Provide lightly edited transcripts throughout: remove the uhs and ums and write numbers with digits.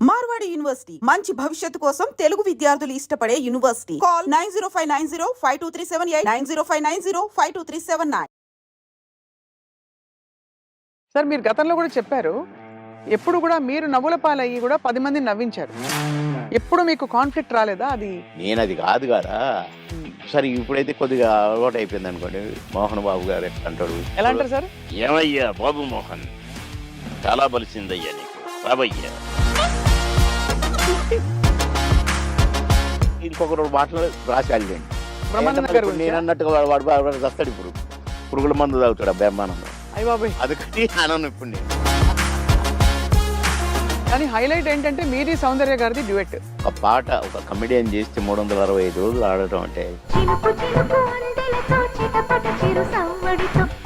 Marwadi university మంచి భవిష్యత్తు కోసం తెలుగు విద్యార్థులు ఇష్టపడే యూనివర్సిటీ. కాల్ 9059052378 9059052379. సార్ మీరు గతంలో కూడా చెప్పారు, ఎప్పుడు కూడా మీరు నవ్వుల పాలయ్యి కూడా 10 మందిని నవ్వించారు. ఎప్పుడు మీకు కాన్ఫ్లిక్ట్ రాలేదా? అది నేను అది కాదు కదా. సరే ఇప్పుడైతే కొద్దిగా అలవాటు అయిపోయింది అనుకోండి. మోహన్ బాబు గారు ఎట్లా అంటాడు, ఎలా అంటారు సార్? ఏమయ్యా బాబు మోహన్, చాలా బలిసిందయ్యా నీకు, రాబయ్యా. ఇంకొకరు మాటలు రాసి వెళ్ళండి. నేను అన్నట్టుగా వాడు వస్తాడు. ఇప్పుడు పురుగుల మందు తాగుతాడు అబ్బాయిమానంలో. అయ్య బాబాయ్, అదొకటి ఆనందం. ఇప్పుడు నేను కానీ హైలైట్ ఏంటంటే మీది సౌందర్య గారిది డ్యూయట్. ఒక పాట ఒక కమెడియన్ చేస్తే 365 రోజులు ఆడటం అంటే.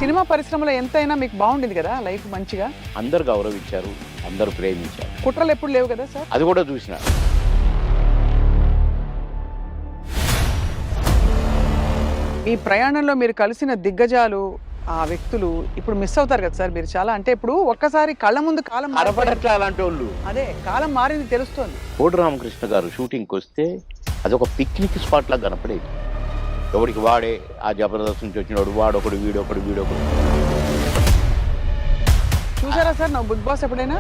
సినిమా పరిశ్రమలో ఎంతైనా మీకు బాగుండింది కదా లైఫ్, మంచిగా అందరు గౌరవించారు, అందరు ప్రేమించారు. కుట్రలు ఎప్పుడు లేవు కదా సార్? అది కూడా చూసిన. ఈ ప్రయాణంలో మీరు కలిసిన దిగ్గజాలు, ఆ వ్యక్తులు ఇప్పుడు మిస్ అవుతారు కదా సార్ మీరు చాలా. అంటే ఇప్పుడు ఒక్కసారి కళ్ళ ముందు కాలం అలాంటి వాళ్ళు, అదే కాలం మారింది తెలుస్తోంది. కోటి రామకృష్ణ గారు షూటింగ్కి వస్తే అదొక పిక్నిక్ స్పాట్ లాగా కనపడేది. ఎవరికి వాడే, ఆ జబర్దస్త్ నుంచి వచ్చినవాడు వాడొకడు, వీడొకడు. చూసారా సార్ నా బిగ్ బాస్ ఎప్పుడైనా?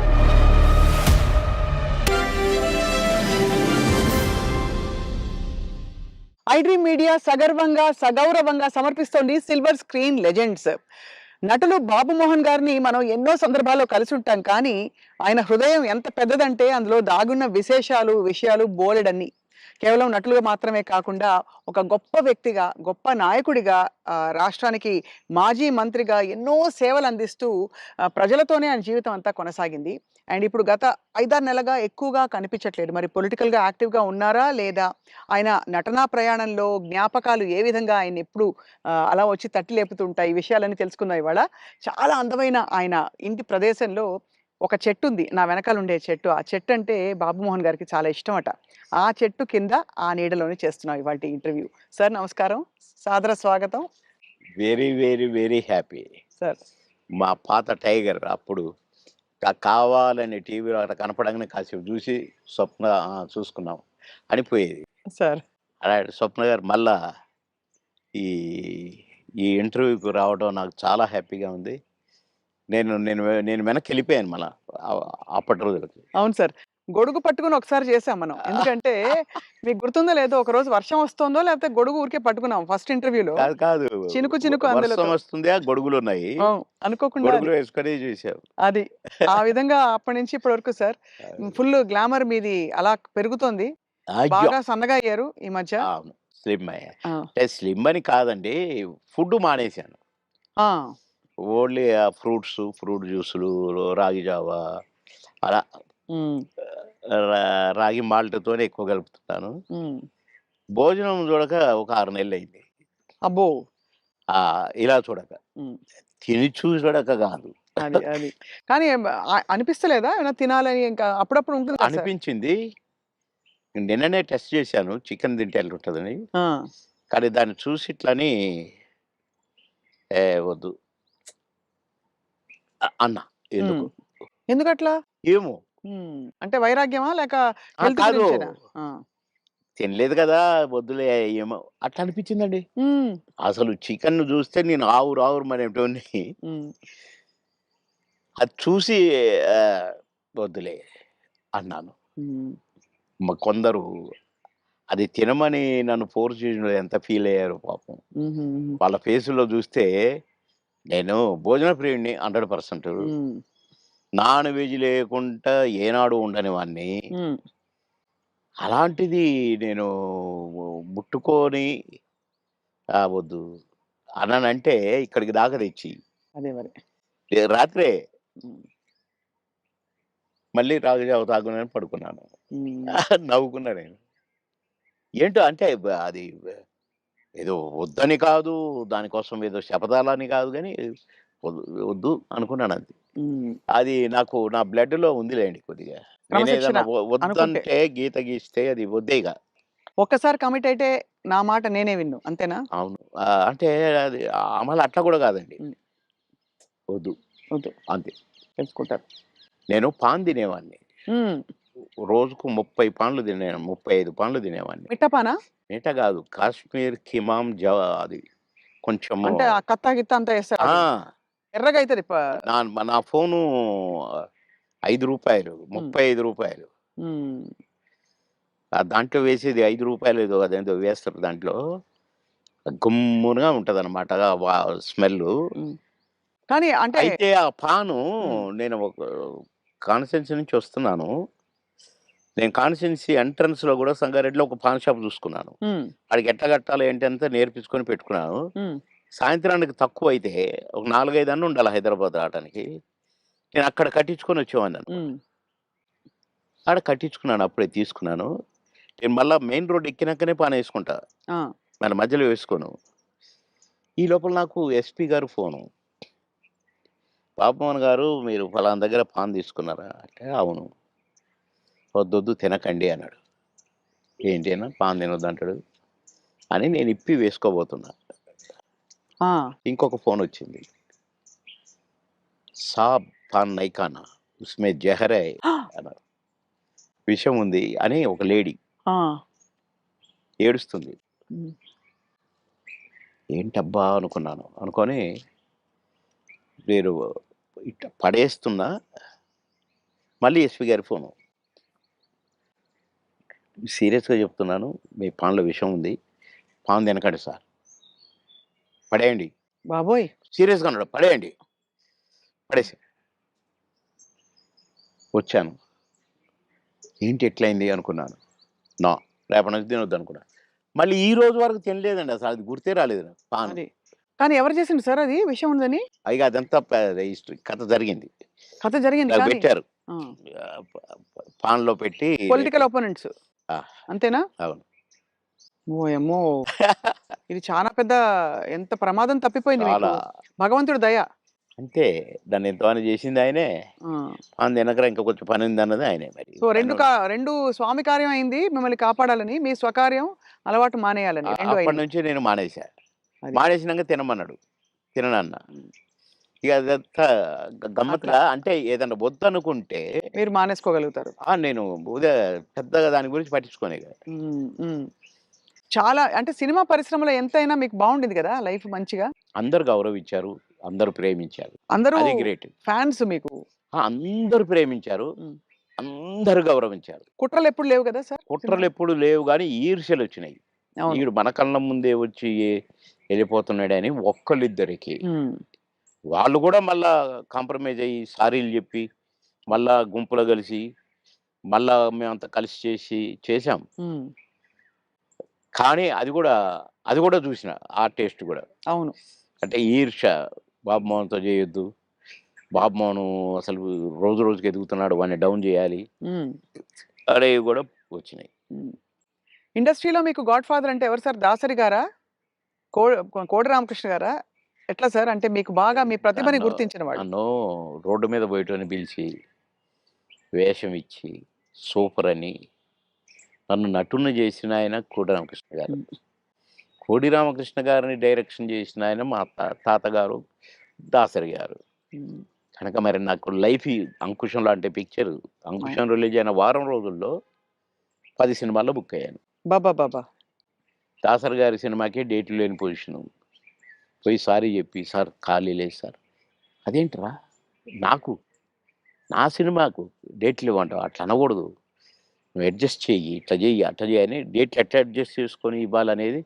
ఐడ్రీమ్ మీడియా సగర్వంగా సగౌరవంగా సమర్పిస్తోంది సిల్వర్ స్క్రీన్ లెజెండ్స్. నటులు బాబు మోహన్ గారిని మనం ఎన్నో సందర్భాల్లో కలిసి ఉంటాం, కానీ ఆయన హృదయం ఎంత పెద్దదంటే అందులో దాగున్న విషయాలు బోలెడన్ని. కేవలం నటులుగా మాత్రమే కాకుండా ఒక గొప్ప వ్యక్తిగా, గొప్ప నాయకుడిగా, రాష్ట్రానికి మాజీ మంత్రిగా ఎన్నో సేవలు అందిస్తూ ప్రజలతోనే ఆయన జీవితం అంతా కొనసాగింది. అండ్ ఇప్పుడు గత 5-6 నెలలుగా ఎక్కువగా కనిపించట్లేదు. మరి పొలిటికల్గా యాక్టివ్గా ఉన్నారా లేదా? ఆయన నటనా ప్రయాణంలో జ్ఞాపకాలు ఏ విధంగా ఆయన ఎప్పుడు అలా వచ్చి తట్టి లేపుతుంటాయి, ఈ విషయాలన్నీ తెలుసుకుందాం ఇవాళ. చాలా అందమైన ఆయన ఇంటి ప్రదేశంలో ఒక చెట్టు ఉంది, నా వెనకాల ఉండే చెట్టు. ఆ చెట్టు అంటే బాబు మోహన్ గారికి చాలా ఇష్టం అట. ఆ చెట్టు కింద ఆ నీడలోనే చేస్తున్నాం ఇవాళ ఇంటర్వ్యూ. సార్ నమస్కారం, సాదర స్వాగతం. Very very very happy sir. మా పాత టైగర్ అప్పుడు కావాలని టీవీలో అక్కడ కనపడంగానే కాసేపు చూసి స్వప్న చూసుకున్నాం అనిపోయేది సార్. అలాంటి స్వప్న గారు మళ్ళా ఈ ఈ ఇంటర్వ్యూకి రావడం నాకు చాలా హ్యాపీగా ఉంది. నేను నేను నేను వెనక్కి వెళ్ళిపోయాను మళ్ళా అప్పటి రోజులకి. అవును సార్, గొడుగు పట్టుకుని ఒకసారి చేసాం మనం. ఎందుకంటే మీకు గుర్తుందో లేదో, ఒక రోజు వర్షం వస్తుందో లేకపోతే గొడుగు ఊరికే పట్టుకున్నాం ఫస్ట్ ఇంటర్వ్యూలో. కాదు చినుకు అందులో వర్షం వస్తుంది, ఆ గొడుగులు ఉన్నాయి, అనుకోకుండా గొడుగులు వేసుకొని చూసాం. అది ఆ విధంగా అప్పటి నుంచి ఇప్పటి వరకు సార్ ఫుల్ గ్లామర్ మీది అలా పెరుగుతోంది. బాగా సన్నగా అయ్యారు ఈ మధ్య. స్లిమ్ అయ్యా అంటే స్లిమ్ అని కాదండి, ఫుడ్ మానేశాను. ఓన్లీ ఫ్రూట్ జ్యూసులు, రాగి జావా, అలా రాగి మాల్ట్తోనే ఎక్కువ కలుపుతున్నాను. భోజనం చూడక ఒక 6 నెలలు అయింది. అబ్బో, ఇలా చూడక, తిని చూడక కాదు. అది కానీ అనిపిస్తలేదా ఏమైనా తినాలని? ఇంకా అప్పుడప్పుడు ఉంటుంది అనిపించింది. నిన్ననే టెస్ట్ చేశాను, చికెన్ తింటే ఉంటుందని. కానీ దాన్ని చూసి ఇట్లని వద్దు అన్నా. ఎందుకట్లా? ఏమో, అంటే వైరాగ్యమా లేక కాదు, తినలేదు కదా వద్దులే, ఏమో అట్లా అనిపించిందండి. అసలు చికెన్ చూస్తే నేను ఆవురు మనేటోని, అది చూసి వద్దులే అన్నాను. కొందరు అది తినమని నన్ను ఫోర్స్ చేసిన ఎంత ఫీల్ అయ్యారు పాపం. వాళ్ళ ఫేసులో చూస్తే నేను భోజన ప్రియుడిని 100%. నాన్ వెజ్ లేకుండా ఏనాడు ఉండని వాడిని. అలాంటిది నేను ముట్టుకొని వద్దు అన్నానంటే ఇక్కడికి దాకా తెచ్చి అదే మరి రాత్రే మళ్ళీ రాగజావ తాగునని పడుకున్నాను. నవ్వుకున్నా నేను. ఏంటో అంటే అది ఏదో వద్దని కాదు, దానికోసం ఏదో శపథాలని కాదు, కానీ వద్దు అనుకున్నాను. అది నాకు నా బ్లడ్ లో ఉందిలేండి కొద్దిగా. వద్దంటే గీత గీస్తే అది వద్దేగా. ఒక్కసారి కమిట్ అయితే నా మాట నేనే విన్ను, అంతేనా? అవును. అంటే అది అమలు అట్లా కూడా కాదండి, వద్దు అంతే తెలుసుకుంటారు. నేను పాన్ తినేవాడిని. హ్మ్. రోజుకు 30 పాన్లు తినేవాడిని. 35 పాన్లు తినేవాడిని. మిట్టపానా? మిగట కాదు. కాశ్మీర్ కిమామ్ అది కొంచెము అంటే ఆ కత్తా గిత్తా అంతా ఏస్తారు ఆ! అది. ఎర్రగా అయితది. నా ఫోను రూ. 5 రూ. హ్మ్. 35. హ్మ్. దాంట్లో వేసేది రూ. 5 ఏదో అదేందో వేస్తారు దాంట్లో. గుమ్మునగా ఉంటదనమాట. స్మెల్లు. హ్మ్. కానీ అంటే అయితే ఆ పాను హ్మ్. నేను ఒక కాన్స్టిట్యున్సీ నుంచి వస్తున్నాను. నేను కాన్స్టిట్యున్సీ ఎంట్రన్స్‌లో గూడా సంగారెడ్డిలో ఒక పాన్ షాప్ చూసుకున్నాను. హ్మ్. ఆడికి ఎట్లా కట్టాలి ఏంటి అంతా నేర్పించుకొని పెట్టుకున్నాను. హ్మ్. సాయంత్రానికి తక్కువైతే ఒక 4, 5 అన్న ఉండాలి హైదరాబాద్ రావటానికి. నేను అక్కడ కట్టించుకొని వచ్చేవాడిననమాట. హ్మ్. ఆడ కట్టించుకున్నాను. అప్పుడే తీసుకున్నాను. నేను మళ్ళా మెయిన్ రోడ్ ఎక్కినాకనే పానేసుకుంటా. ఆ! మన మధ్యలో వేసుకోను. ఈ లోపల నాకు ఎస్పీ గారు ఫోను. "బాబుమోహన్ గారు మీరు ఫలానా దగ్గర పాన్ తీసుకున్నారా?" అంటే "అవును." "వద్దొద్దు తినకండి" అన్నాడు. "ఏంటి అన్నా పాన్ తినొద్దంటాడు" అని నేను ఇప్పి వేసుకోబోతున్నా. ఆ! ఇంకొక ఫోనొచ్చింది. "సాబ్ పాన్ నహీ ఖానా ఉస్మే జహర్ హై" అన్నారు. విషం ఉంది అని ఒక లేడీ ఆ! ఏడుస్తుంది. హ్మ్. ఏంటబ్బా! అనుకున్నాను. అనుకోని నేను ఇట్ట పడేస్తున్నా. మళ్ళీ ఎస్పీ గారి ఫోను. "సీరియస్‌గా చెప్తున్నాను. మీ పాన్‌లో విషం ఉంది. పాన్ తినకండి సార్. పడేయండి." బాబోయ్! సీరియస్‌గా అన్నాడు. "పడేయండి." పడేసా. వచ్చాను. ఏంటి ఇట్లయింది అనుకున్నాను. నో. రేపటి నుంచి తినొద్దనుకున్నా. మళ్ళీ ఈ రోజు వరకు తినలేదండి అసలు. అది గుర్తే రాలేదు నాకు పాను. అది. కానీ ఎవరు చేసిండ్రు సార్ అది విషం ఉందని? ఇగ అదంతా హిస్టరీ కథ జరిగింది. కథ జరిగింది నాకు కానీ పెట్టారు. ఆ! పాన్‌లో పెట్టి పొలిటికల్ ఒపోనెంట్స్ ఆ! అంతేనా? అవును. ఓయమ్మో! ఇది చాలా పెద్ద ఎంత ప్రమాదం తప్పిపోయింది మీకు. చాలా. భగవంతుడి దయ. అంతే. దాన్ని ఎంతమని చేసింది ఆయనే. ఆ! పాన్ తినకరా ఇంకా కొంచెం పనుందన్నది ఆయనే మరి. సో 2 స్వామి కార్యం అయింది మిమ్మల్ని కాపాడాలని. మీ స్వకార్యం అలవాటు మానేయాలని 2 అయినాయి. అప్పటినుంచి నేను మానేసా. అది. మానేసినంక తినమన్నాడు. తిననన్నా. హ్మ్. ఇక అదంతా అట్లా గమ్మత్తుగా అంటే ఏదన్నా వద్దనుకుంటే మీరు మానేసుకోగలుగుతారు. నేను పెద్దగా దాని గురించి పట్టించుకోను ఇక. హ్మ్. హ్మ్. చాలా అంటే సినిమా పరిశ్రమలో ఎంతైనా మీకు బావుండింది గదా! లైఫ్ మంచిగా. అందరూ గౌరవించారు. అందరూ ప్రేమించారు. అందరూ అది గ్రేట్. ఫాన్స్ మీకు. అందరూ ప్రేమించారు. హ్మ్. అందరూ గౌరవించారు. కుట్రలెప్పుడు లేవు గదా సార్ సినిమాలో? కుట్రలెప్పుడు లేవు గానీ ఈర్ష్యలొచ్చినాయి. అవును. ఈడు మన కళ్ళ ముందే వచ్చి ఎళ్ళిపోతున్నాడని ఒక్కళ్ళిద్దరికి. హ్మ్. వాళ్ళు గూడా మళ్ళా కాంప్రమైజ్ అయ్యి సారీలు జెప్పి, మళ్ళా గుంపులో గలిసి, మళ్ళా మేమంతా కలిసి చేశాం. హ్మ్. కానీ అది గూడా జూసినా. ఆ టేస్ట్ గూడా. అవును. అంటే ఈర్ష్య. బాబు మోహన్‌తో జేయొద్దు. బాబు మోహను అసలు రోజు రోజుకి ఎదుగుతున్నాడు. వాడిని డౌన్ జేయాలి. హ్మ్. అనేవి గూడా వచ్చినాయి. హ్మ్. ఇండస్ట్రీలో మీకు గాడ్ ఫాదర్ అంటే ఎవరు సార్? దాసరి గారా? కో కోడి రామకృష్ణ గారా? ఎట్లా సార్? అంటే మీకు బాగా మీ ప్రతిభని నన్ను గుర్తించిన వాళ్ళు. నన్ను రోడ్డు మీద బోయేటోడిని పిలిచి, వేషం ఇచ్చి, సూపరని నన్ను నటుడిని జేసిన ఆయన కోడి రామకృష్ణ గారు. హ్మ్. కోడి రామకృష్ణ గారిని డైరెక్షన్ జేసిన ఆయన మా తాతగారు దాసరి గారు. హ్మ్. కనుక మరి నాకు లైఫ్ ఈ 'అంకుశం' లాంటి పిక్చర్ అవును. 'అంకుశం' రిలీజ్ అయిన వారం రోజుల్లో 10 సినిమాల్లో బుక్ అయ్యాను. అబ్బబ్బబ్బా! దాసరి గారి సినిమాకే డేట్లు లేని పొజిషను. పోయి సారీ జెప్పి, "సార్ ఖాళీ లేదు సార్." "అదేంట్రా? నాకు నా సినిమాకు డేట్లు ఇవ్వంటావా? అట్లా అనకూడదు. నువ్వు అడ్జస్ట్ చెయ్యి. ఇట్లా జెయ్యి, అట్లా జెయ్యి" అని డేట్లు ఎట్లా అడ్జస్ట్ చేసుకొని ఇవ్వాలనేది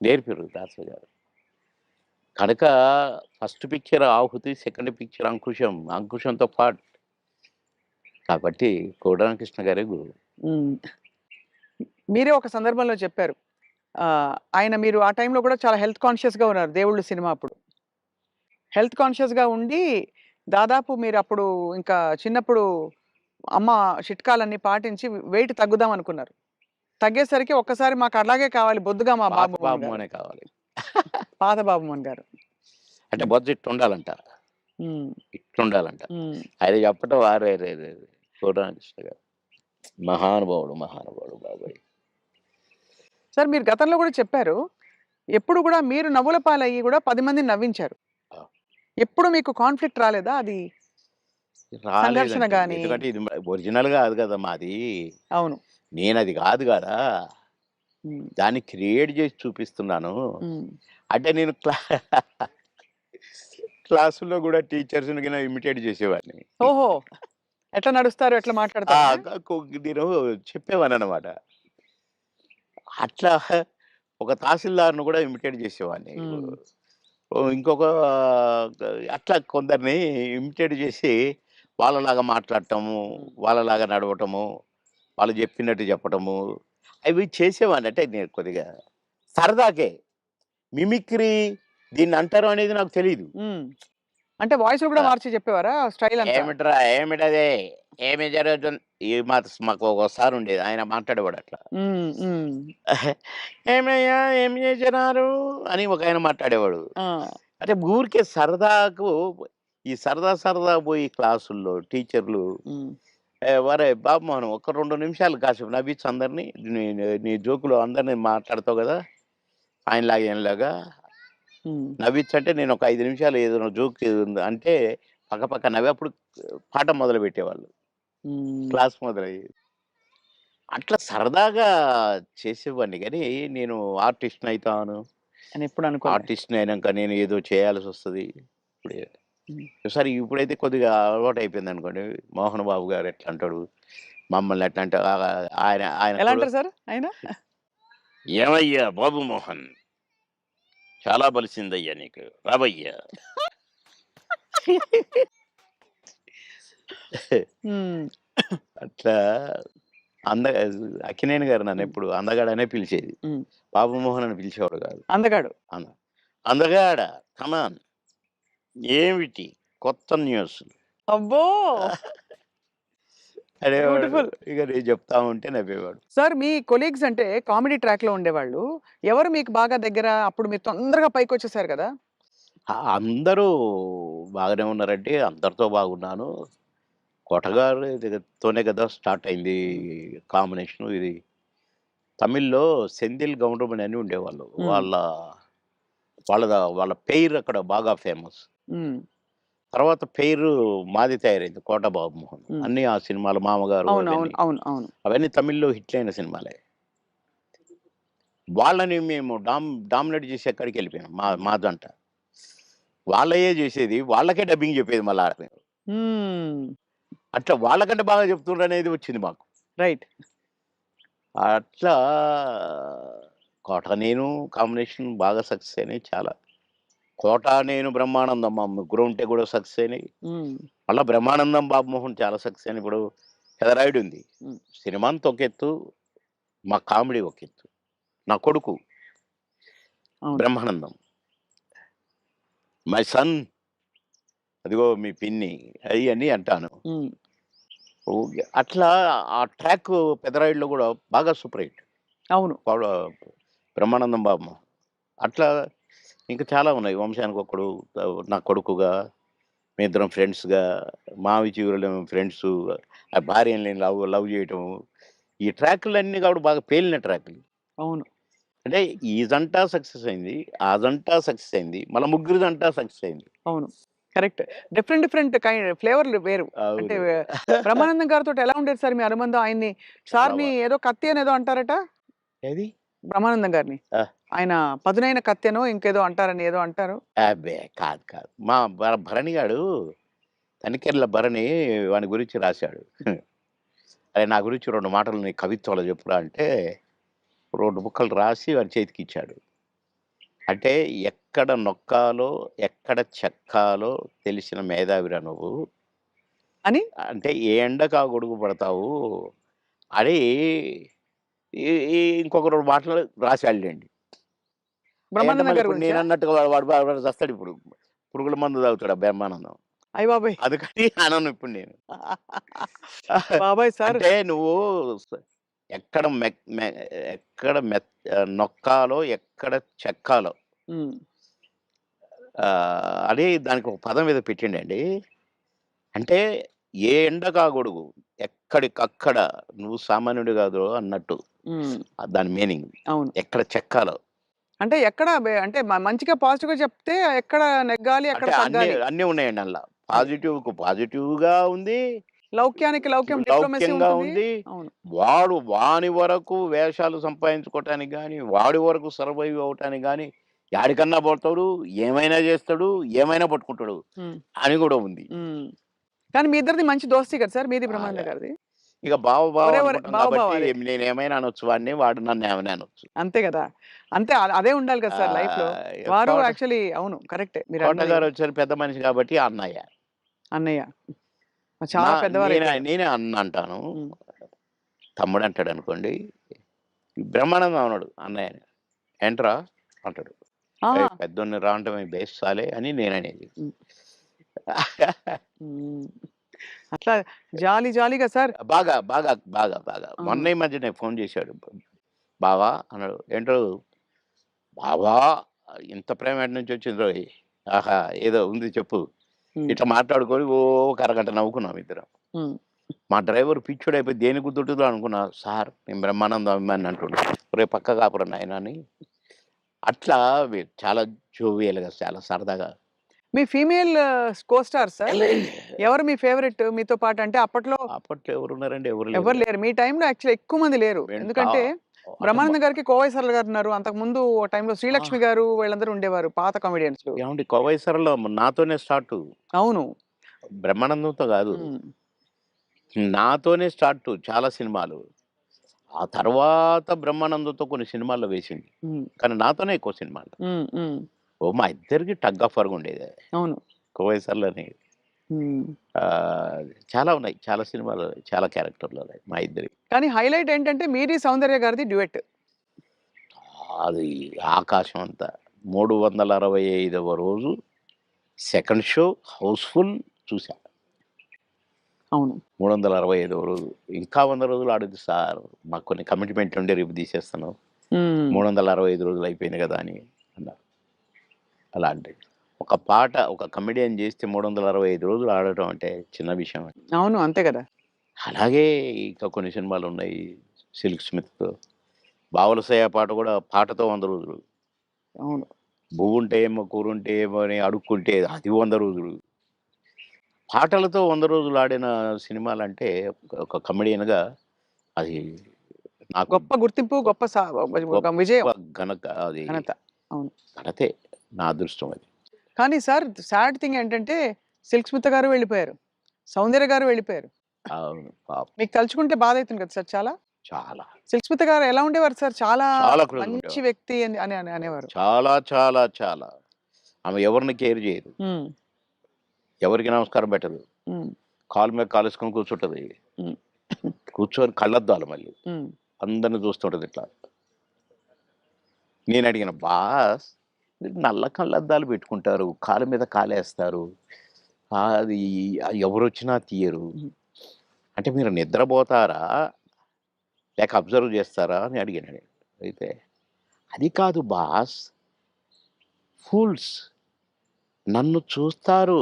నేర్పిర్రు దాసరి గారు. కనుక ఫస్ట్ పిక్చర్ 'ఆహుతి', సెకండ్ పిక్చర్ 'అంకుశం'. 'అంకుశం'తో పాటు కాబట్టి కోడి రామకృష్ణ గారే గురువు. హ్మ్. మీరే ఒక సందర్భంలో చెప్పారు. ఆయన మీరు ఆ టైంలో కూడా చాలా హెల్త్ కాన్షియస్‌గా ఉన్నారు 'దేవుళ్ళు' సినిమా అప్పుడు. హెల్త్ కాన్షియస్‌గా ఉండి దాదాపు మీరప్పుడు ఇంకా చిన్నప్పుడు అమ్మ చిట్కాలన్నీ పాటించి వెయిట్ తగ్గుదాం అనుకున్నారు. తగ్గేసరికి ఒక్కసారి మాకు అలాగే కావాలి బొద్దుగా మా పాత బాబు మోహన్ గారు. బాబుమోనే కావాలి. పాత బాబు మోహన్ గారు. అంటే హ్మ్. బొజ్జ ఇట్టుండాలంట. హ్మ్. ఇట్లుండాలంట. హ్మ్. ఆయన చెప్పటం అరెరెరె! కోడి రామకృష్ణ గారు. మహానుభావుడు, మహానుభావుడు బాబోయ్! సార్ మీరు గతంలో కూడా చెప్పారు. ఎప్పుడు కూడా మీరు నవ్వుల పాలయ్యి కూడా 10 మందిని నవ్వించారు. ఆ! ఎప్పుడు మీకు కాన్‌ఫ్లిక్ట్ రాలేదా? అది సంఘర్షణ రాలేదండి. గాని. ఎందుకంటే ఇది ఒరిజినల్ కాదు కదా మాది. అవును. నేనది కాదు కదా! హ్మ్. దాన్ని క్రియేట్ చేసి చూపిస్తున్నాను. హ్మ్. అంటే నేను క్లాసుల్లో కూడా టీచర్స్‌ని గిన ఇమిటేట్ చేసేవాడిని. ఓహో! ఎట్లా నడుస్తారు? ఎట్లా ఆ! మాట్లాడతారనా? నేను చెప్పేవాడిననమాట. అట్లా ఒక తహసీల్దార్‌ని కూడా ఇమిటేట్ చేసేవాడిని. హ్మ్. ఇంకొక అట్లా కొందరిని ఇమిటేట్ చేసి వాళ్ళలాగా మాట్లాడటము, హ్మ్. వాళ్ళలాగా నడవటము, వాళ్ళు చెప్పినట్టు చెప్పటము, అవి చేసేవాడిని. అంటే నేను కొద్దిగా సరదాకే. మిమిక్రీ దీన్నంటారు అనేది నాకు తెలీదు. హ్మ్. అంటే వాయిస్‌లు కూడా ఆ! మార్చి చెప్పేవారా స్టైల్ అంతా? ఏమిట్రా ఏమిటది? ఏమి జరుగుతుంది? మాకు ఒక సారుండేది. ఆయన మాట్లాడేవాడు అట్లా. హ్మ్. హ్మ్. "ఏమయ్యా ఏం చేసినారు?" అని ఒకాయన మాట్లాడేవాడు. ఆ! అంటే ఊరికే సరదాకు ఈ సరదా పోయి క్లాసుల్లో టీచర్లు హ్మ్. "ఒరేయ్ బాబు మోహన్ ఒక్క 2 నిమిషాలు కాసేపు నవ్వించు అందరిని. నీ నీ జోకులు అందరిని మాట్లాడతావు గదా! ఆయనలాగా ఈయనలాగా హ్మ్. నవ్వించంటే" నేను ఒక 5 నిమిషాలు ఏదైనా జోక్ ఏదుంది అంటే పక్క నవ్వి అప్పుడు పాఠం మొదలుపెట్టేవాళ్ళు. హ్మ్. క్లాస్ మొదలయ్యేది. అట్లా సరదాగా చేసేవాడిని గానీ, నేను ఆర్టిస్ట్‌నయితాను. అని ఎప్పుడు అనుకోలే. ఆర్టిస్ట్‌ని అయినంక నేను ఏదో చేయాల్సొస్తది. ఇప్పుడే హ్మ్. సరే ఇప్పుడైతే కొద్దిగా అలవాటయిపోయిందనుకోండి. 'మోహన్ బాబు' గారు ఎట్లా అంటాడు, మమ్మల్ని ఎట్లా అంటే ఆయన ఆయన ఎలా చూడు అంటారు సార్ ఆయన? "ఏమయ్యా బాబు మోహన్ చాలా బలిసిందయ్యా నీకు. రావయ్యా." హ్మ్. అట్లా అంద అక్కినేని గారు హ్మ్. నన్నెప్పుడు అందగాడనే పిలిచేది. హ్మ్. బాబు మోహన్ అని పిలిచేవాడు కాదు. అందగాడు. అన్న అందగాడ కమాన్ ఏమిటి కొత్త న్యూస్‌లు అబ్బో! అనేవాడు. బ్యూటిఫుల్. ఇక నేను చెప్తా ఉంటే నవ్వేవాడు. సార్ మీ కొలీగ్స్ అంటే కామెడీ ట్రాక్‌లో ఉండేవాళ్ళు. ఎవరు మీకు బాగా దగ్గర? అప్పుడు మీరు తొందరగా పైకొచ్చేసారు కదా! అందరూ బాగానే ఉన్నారంటే అందరితో బాగున్నాను. కొటగారు తోనే కదా స్టార్ట్ అయింది హ్మ్. కాంబినేషను ఇది. తమిళ్‌లో సెంధిల్ గౌండమణి అని ఉండేవాళ్ళు. హ్మ్. వాళ్ళ పెయిర్ అక్కడ బాగా ఫేమస్. హ్మ్. తర్వాత పెయిర్ మాది తయారైంది 'కోట బాబుమోహన్.' హ్మ్. అన్నీ ఆ సినిమాలు 'మామగారు' అవును. అవును. అవన్నీ. అవును. అవును. అవన్నీ తమిళ్‌లో హిట్లయిన సినిమాలే. వాళ్ళని మేము డామినేట్ చేసి ఎక్కడికెళ్ళిపోయాం మా జంట. వాళ్ళయే జేసేది. వాళ్ళకే డబ్బింగ్ జెప్పేది మళ్ళా ఆడ మేము. హ్మ్. అట్లా వాళ్ళకంటే బాగా చెప్తుండ్రనేది వచ్చింది మాకు. రైట్. అట్లా 'కోట నేను' కాంబినేషన్ బాగా సక్సెస్ అయినాయి చాలా. 'కోట నేను' 'బ్రహ్మానందం' మా ముగ్గురం ఉంటే గూడా సక్సెస్ అయినాయి. హ్మ్. మళ్ళా 'బ్రహ్మానందం' 'బాబుమోహన్' చాలా సక్సెస్ అయినాయి. ఇప్పుడు 'పెదరాయుడు' ఉంది. హ్మ్. సినిమా అంతా ఒక ఎత్తు, మా కామెడీ ఒక ఎత్తు. నా కొడుకు అవును. 'బ్రహ్మానందం' మై సన్ అదిగో మీ పిన్ని అయన్నీ అంటాను. హ్మ్. ఓకే. అట్లా ఆ ట్రాక్ 'పెదరాయుడులో' గూడా బాగా సూపర్ హిట్. అవును. పవడ 'బ్రహ్మానందం బాబు.' అట్లా ఇంకా చాలా ఉన్నాయి. 'వంశానికొక్కడు', నా కొడుకుగా, మేమిద్దరం ఫ్రెండ్స్‌గా, 'మావి చిగురులేమో' ఫ్రెండ్సు, ఆ భార్యని లవ్ లవ్ చేయటము. ఈ ట్రాకులన్నీ కూడా బాగా పేలిన ట్రాకులు. అవును. అంటే ఈ జంట సక్సెస్ అయింది. ఆ జంట సక్సెస్ అయింది. మళ్ళా ముగ్గురి జంట సక్సెస్ అయింది. అవును. కరెక్ట్. డిఫరెంట్ డిఫరెంట్ ఫ్లేవర్‌లు వేరు. అంటే అవును. బ్రహ్మానందం గారితోటి ఎలా ఉండేది సార్ మీ అనుబంధం? ఆయన్ని చాలా సార్‌ని ఏదో కత్తి అనేదో అంటారట? ఏది? బ్రహ్మానందం గారిని. ఆ! ఆయన పదునైన కత్తెనో ఇంకేదో అంటారని ఏదో అంటారు. అబ్బే! కాదు. మా భరణి గాడు తనికెళ్ళ భరణి వాని గురించి రాశాడు. అరే! నా గురించి 2 మాటలు నీ కవిత్వంలో చెప్పురా అంటే 2 ముక్కలు రాసి వాని చేతికిచ్చాడు. అంటే ఎక్కడ నొక్కాలో, ఎక్కడ చెక్కాలో తెలిసిన మేధావిరా నువ్వు. అని అంటే ఏ ఎండకు ఆ గొడుగు పడతావు అని ఈ ఈ ఇంకొక 2 మాటలు రాసాడులెండి. అయంటే బ్రహ్మానందం మళ్ళీ గారి ఇప్పుడు గురించా? నేనన్నట్టుగా వాడు చస్తాడిప్పుడు. పురుగుల మందు తాగుతాడు ఆ బ్రహ్మానందం. అయ్య బాబోయ్! అందుకని అనను ఇప్పుడు నేను. బాబోయ్! సార్. అంటే నువ్వు స ఎక్కడ మెక్ మె ఎక్కడ నొక్కాలో, ఎక్కడ చెక్కాలో హ్మ్. అని దానికి ఒక పదం ఏదో పెట్టిండండి. అంటే ఏ ఎండకా గొడుగు, ఎక్కడికక్కడ నువ్వు సామాన్యుడు కాదురో అన్నట్టు. హ్మ్. దాని మీనింగ్. అవును. ఎక్కడ చెక్కాలో. అంటే ఎక్కడ అంటే మంచిగా పాజిటివ్‌గా చెప్తే ఎక్కడ నెగ్గాలి, ఎక్కడ అంటే అన్నీ తగ్గాలి. అన్నీ ఉన్నాయండి అందుల. పాజిటివ్‌గా ఉంది. లౌక్యానికి లౌక్యం, డిప్లొమసీ లౌక్యంగా ఉంటుంది. ఉంది. అవును. వాని వరకు వేషాలు సంపాదించుకోవటానికి గాని, వాడి వరకు సర్వైవ్ అవ్వటానికి గాని, యాడికన్నా పోతాడు, ఏమైనా చేస్తాడు, ఏమైనా పట్టుకుంటాడు హ్మ్. అని కూడా ఉంది. హ్మ్. కానీ మీ ఇద్దరిది మంచి దోస్తీ కదా సార్! మీది బ్రహ్మానంద బాగా. గారిది. ఇక బావ ఒరే! అనుకుంటాం బావ కాబట్టి అదే. నేనేమైనా అనొచ్చు వాడిని, వాడు నన్నేమైనా అనొచ్చు. అంతే గదా! అంతే అదే ఉండాలి కదా సార్ లైఫ్‌లో. వారు కోట యాక్చువల్లీ అవును. కరెక్టే. మీరన్నది కోటగారు వచ్చారు పెద్ద మనిషి కాబట్టి అన్నయ్య. అన్నయ్య. చాలా పెద్దవారైపోయారు. నేనే అన్న అంటాను. హ్మ్. తమ్ముడు అంటాడనుకోండి. బ్రహ్మానందం అనడు అన్నయ్యని. ఏంట్రా అంటాడు. ఆ! ఏయ్! పెద్దోడిని రా అంటమే బేస్ సాలే అని నేననేది. హ్మ్. హ్మ్. అట్లా జాలీగా సార్. బాగా. ఆ! మొన్న ఈ మధ్యనే ఫోన్ చేశాడు. బావా అన్నాడు. ఏంటో బావా ఇంత ప్రేమ ఎటు నుంచి వచ్చిందోయ్! ఆహా! ఏదో ఉంది చెప్పు. హ్మ్. ఇట్లా మాట్లాడుకొని ఓ ఒక అరగంట నవ్వుకున్నాం ఇద్దరం. హ్మ్. మా డ్రైవర్ పిచ్చోడైపోయి దేనికి గుద్దుంటుందో అనుకున్నా. సార్ నేను బ్రహ్మానందం అభిమానిని అంటుండు. ఒరేయ్ పక్కకు ఆపురా నాయనా అని. అట్లా చాలా జోవియల్‌గా చాలా సరదాగా. మీ ఫీమేల్ కో స్టార్ సార్? ఎవరు మీ ఫేవరెట్ మీతో పాటు? అంటే అప్పట్లో అప్పట్లో ఎవరున్నారండి? ఎవరు ఎవరు లేరు. లేరు. మీ టైమ్‌లో యాక్చువల్లీ ఎక్కువ మంది లేరు. వెంటా ఎందుకంటే అంటే బ్రహ్మానందం గారికి కోవై సరళ గారున్నారు. అంతకుముందు ఓ టైమ్‌లో ఆ! శ్రీలక్ష్మి గారు వీళ్ళందరూ ఉండేవారు పాత కామెడియన్స్‌లు. ఏవండీ 'కోవై సరళ' నాతోనే స్టార్టు. అవును. బ్రహ్మానందంతో గాదు. హ్మ్. నాతోనే స్టార్టు చాలా సినిమాలు. ఆ తర్వాత బ్రహ్మానందంతో కొన్ని సినిమాల్లో వేసింది. హ్మ్. కానీ నాతోనే ఎక్కువ సినిమాలు. హ్మ్. మా ఇద్దరికి టగ్ ఆఫ్ వార్‌గా ఉండేది. అవును. 'కోవై సరళని' హ్మ్. చాలా ఉన్నాయి. చాలా సినిమాలు, చాలా క్యారెక్టర్‌లు ఉన్నాయి మా ఇద్దరియి. కానీ హైలైట్ ఏంటంటే మీది సౌందర్య గారిది డ్యూయెట్. అది ఆకాశం అంత. 365వ రోజు సెకండ్ షో హౌస్‌ఫుల్ చూసా. అవును. 365వ రోజు. ఇంకా 100 రోజులు ఆడొద్దు సార్. మాకు కొన్ని కమిట్మెంట్ ఉండి రేపు తీసేస్తాను. హ్మ్. 365 రోజులు అయిపోయింది కదా! అని అన్నారు. అలాంటిది. ఒక పాట ఒక కమెడియన్ చేస్తే 365 రోజులు ఆడటం అంటే చిన్న విషయమా? అవును. అంతే గదా! అలాగే ఇంకా కొన్ని సినిమాలున్నాయి. 'సిల్క్ స్మిత్‌తో' 'బావలసయ్య' పాట కూడా పాటతో 100 రోజులు. అవును. 'బువ్వుంటే ఏమో కూరుంటే ఏమో' అని అడుక్కుంటే అది 100 రోజులు. పాటలతో 100 రోజులు ఆడిన సినిమాలంటే ఒక కమెడియన్‌గా అది నాకు గొప్ప గుర్తింపు, గొప్ప గొప్ప ఒక గొప్ప విజయం, అది ఘనత. అవును. ఘనతే. నా అదృష్టం అది. కానీ సార్ సాడ్ థింగ్ ఏంటంటే 'సిల్క్ స్మిత' గారు వెళ్ళిపోయారు. 'సౌందర్య' గారు వెళ్ళిపోయారు. అవును. పాపం. మీకు తలుచుకుంటే బాధైతుంది కదా సార్ చాలా? చాలా. 'సిల్క్ స్మిత' గారు ఎలా ఉండేవారు సార్? చాలా చాలా క్లోజ్‌గా మంచి ఉండేవారు. వ్యక్తి అని అనేవారు. చాలా. ఆమె ఎవరిని కేర్ చేయదు. హ్మ్. ఎవరికీ నమస్కారం పెట్టదు. హ్మ్. కాలు మీద కాలేసుకొని కూర్చుంటది. హ్మ్. కూర్చొని కళ్ళద్దాలు మళ్ళీ. హ్మ్. అందరిని చూస్తుంటది ఇట్లా. నేనడిగాను, "బాస్ మీరు నల్ల కళ్ళద్దాలు పెట్టుకుంటారు. కాలు మీద కాలేస్తారు. అది ఎవరొచ్చినా తీయరు. హ్మ్. అంటే మీరు నిద్రపోతారా? లేక అబ్జర్వ్ చేస్తారా?" అని అడిగాను నేను. అయితే, "అది కాదు బాస్ ఫూల్స్ నన్ను చూస్తారు.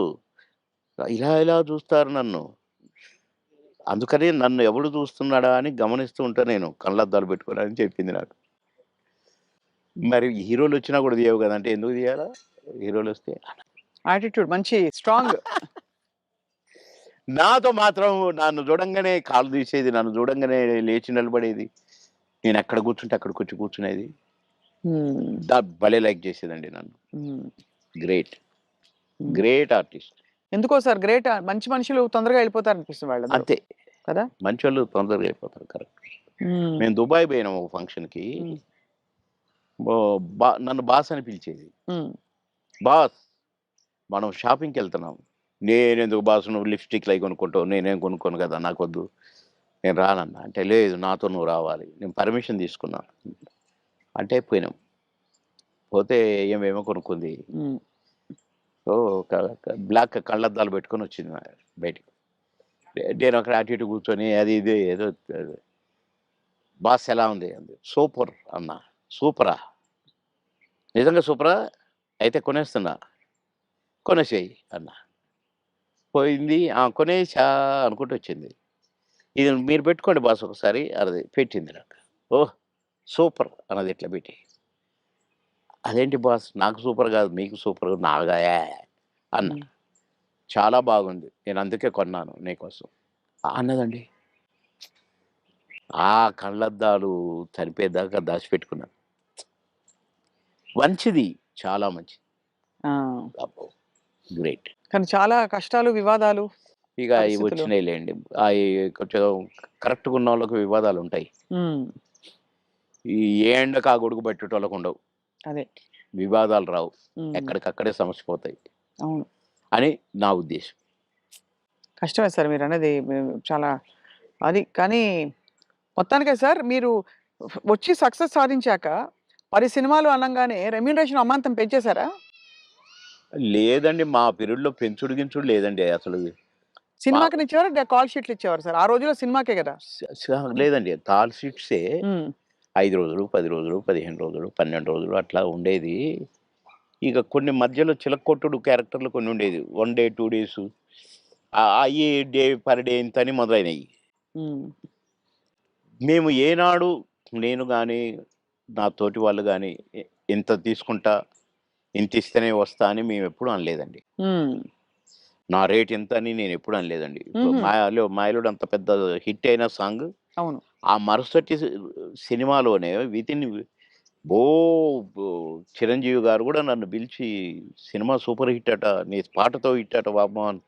ఇలా చూస్తారు నన్ను. అందుకని నన్ను ఎవడు చూస్తున్నాడా అని గమనిస్తూ ఉంటా నేను కళ్ళద్దాలు పెట్టుకొని" అని చెప్పింది నాకు. మరి హీరోలొచ్చినా కూడా తీయవు గదా! అంటే ఎందుకు తీయాలా? హీరోలొస్తే? యాటిట్యూడ్ మంచి స్ట్రాంగ్. నాతో మాత్రం నన్ను చూడంగానే కాళ్ళు తీసేది. నన్ను చూడంగానే లేచి నిలబడేది. నేనెక్కడ కూర్చుంటే అక్కడికొచ్చి కూర్చునేది. హ్మ్. భలే లైక్ చేసేదండి నన్ను. హ్మ్. గ్రేట్. హ్మ్. Great artist. ఎందుకో సార్ గ్రేట్ మంచి మనుషులు తొందరగా వెళ్ళిపోతారనిపిస్తుంది వాళ్ళందరూ. అంతే. కదా! మంచోళ్ళు తొందరగా అయిపోతారు. కరెక్ట్. హ్మ్. మేము దుబాయ్ పోయినాం ఒక ఫంక్షన్‌కి. హ్మ్. బో నన్ను బాస్ అని పిలిచేది. హ్మ్. బాస్ మనం షాపింగ్‌కెళ్తున్నాం. నేనెందుకు బాస్ నువ్వు లిప్‌స్టిక్‌లయి కొనుక్కుంటావు. నేనేం కొనుక్కోను కదా! నాకొద్దు. నేను రానన్నా. అంటే లేదు నాతో నువ్వు రావాలి. నేను పర్మిషన్ తీసుకున్నా. అంటే పోయినాం. పోతే ఏమేమో కొనుక్కుంది. హ్మ్. సో, బ్లాక్ కళ్ళద్దాలు పెట్టుకొనొచ్చింది బయటికి. నేను అక్కడ అటు ఇటు కూర్చొని అది ఇది ఏదో బాస్ ఎలా ఉంది అంది. సూపర్ అన్నా. సూపరా? నిజంగా సూపరా? అయితే కొనేస్తున్నా. కొనేసేయి అన్నా. పోయింది. కొనేసా అనుకుంటూ వచ్చింది. ఇది మీరు పెట్టుకోండి బాస్ ఒకసారి అన్నది. పెట్టింది నాకు. ఓహ్! సూపర్ అన్నది ఇట్లా పెట్టి. అదేంటి బాస్ నాకు సూపర్ కాదు మీకు సూపర్ నాగా అన్నా. హ్మ్. చాలా బాగుంది. నేను అందుకే కొన్నాను నీకోసం. అన్నదండి. ఆ కళ్ళద్దాలు చనిపోయేదాకా దాచిపెట్టుకున్నాను. మంచిది. చాలా మంచిది. ఆ! అబ్బో! గ్రేట్. కానీ చాలా కష్టాలు, వివాదాలు, ఇక అయి పరిస్థితులు. వచ్చినాయిలెండి. అయి కొంచెం కరెక్ట్‌గా ఉన్నోళ్ళకి వివాదాలుంటాయి. హ్మ్. ఈ ఏ ఎండకు ఆ గొడుగు పట్టేటోళ్ళకుండవు. అదే. వివాదాలు రావు. హ్మ్. ఎక్కడికక్కడే సమస్య పోతాయి అవును. అని నా ఉద్దేశం. కష్టమే సార్ మీరన్నది. చాలా అది. కానీ మొత్తానికే సార్ మీరు వచ్చి సక్సెస్ సాధించాక 10 సినిమాలు అనంగానే రెమ్యూనరేషన్ అమాంతం పెంచేసారా? లేదండి. మా పీరియడ్‌లో పెంచుడు గించుడు లేదండి అసలు. మా సినిమాకినిచ్చేవారా? కాల్ షీట్లు ఇచ్చేవారా సార్? ఆ రోజుల్లో సినిమాకే గదా! లేదండి. కాల్ షీట్సే హ్మ్. 5 రోజులు, 10 రోజులు, 15 రోజులు, 12 రోజులు అట్లా ఉండేది. ఇక కొన్ని మధ్యలో చిలక్కొట్టుడు క్యారెక్టర్‌లు కొన్ని ఉండేది. 1 డే, 2 డేసు అయ్యి డే పర్ డే ఇంతని మొదలైనయి. హ్మ్. మేము ఏనాడు నేను గాని, నా తోటి వాళ్ళు గాని ఇంత తీసుకుంటా, ఇంతిస్తేనే వస్తా అని మేమెప్పుడు అనలేదండి. హ్మ్. నా రేట్ ఇంత అని నేనెప్పుడు అనలేదండి. ఇప్పుడు హుహు. 'మాయలోడు' అంత పెద్ద హిట్ అయిన సాంగ్ అవును. ఆ మరుసటి సినిమాలోనే వితిన్ బో బో చిరంజీవి గారు గూడా నన్ను పిలిచి "సినిమా సూపర్ హిట్ అట. నీ పాటతో హిట్ అట బాబు" అని